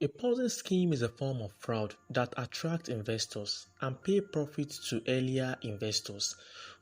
A Ponzi scheme is a form of fraud that attracts investors and pay profits to earlier investors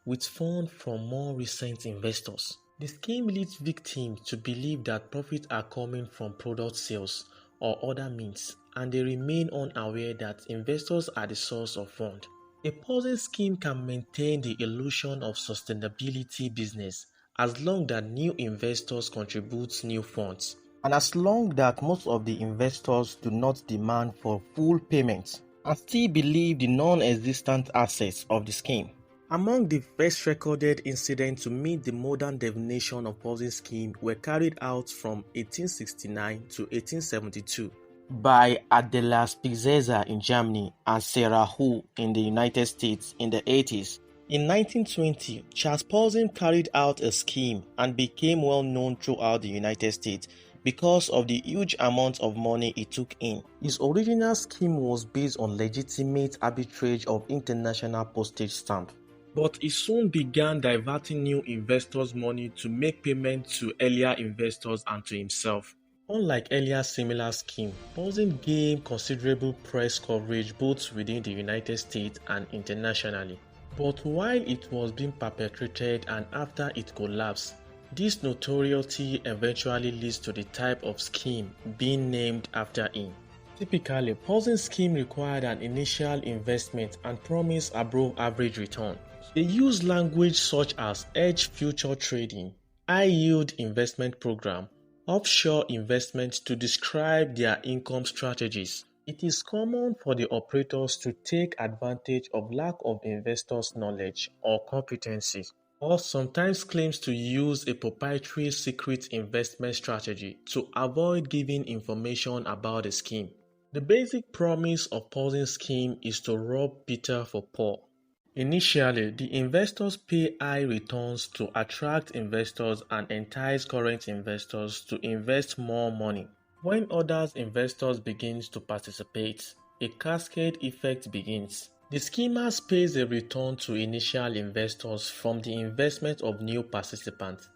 with funds from more recent investors. The scheme leads victims to believe that profits are coming from product sales or other means, and they remain unaware that investors are the source of funds. A Ponzi scheme can maintain the illusion of sustainability business as long that new investors contribute new funds, and as long that most of the investors do not demand for full payment and still believe the non-existent assets of the scheme. Among the first recorded incidents to meet the modern definition of Ponzi scheme were carried out from 1869 to 1872 by Adela Spitzer in Germany and Sarah Hu in the United States in the 80s. In 1920, Charles Ponzi carried out a scheme and became well known throughout the United States because of the huge amount of money he took in. His original scheme was based on legitimate arbitrage of international postage stamps, but he soon began diverting new investors' money to make payments to earlier investors and to himself. Unlike earlier similar schemes, Ponzi gained considerable press coverage both within the United States and internationally. But while it was being perpetrated and after it collapsed, this notoriety eventually leads to the type of scheme being named after him. Typically, Ponzi scheme required an initial investment and promised above average return. They use language such as hedge future trading, high-yield investment program, offshore investment to describe their income strategies. It is common for the operators to take advantage of lack of investors' knowledge or competency, or sometimes claims to use a proprietary secret investment strategy to avoid giving information about the scheme. The basic premise of Ponzi scheme is to rob Peter for Paul. Initially, the investors pay high returns to attract investors and entice current investors to invest more money. When other investors begin to participate, a cascade effect begins. The schemers pays a return to initial investors from the investment of new participants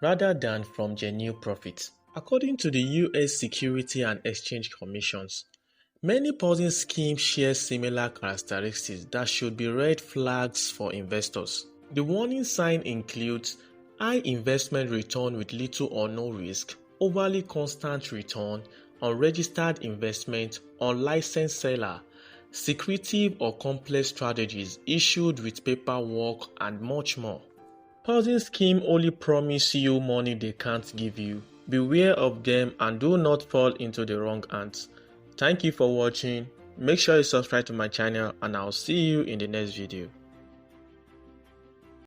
rather than from genuine profits. According to the U.S. Securities and Exchange Commissions, many Ponzi schemes share similar characteristics that should be red flags for investors. The warning sign includes high investment return with little or no risk, overly constant return, unregistered investment, unlicensed seller, secretive or complex strategies issued with paperwork, and much more. Ponzi scheme only promise you money they can't give you. Beware of them and do not fall into the wrong hands. Thank you for watching. Make sure you subscribe to my channel and I'll see you in the next video.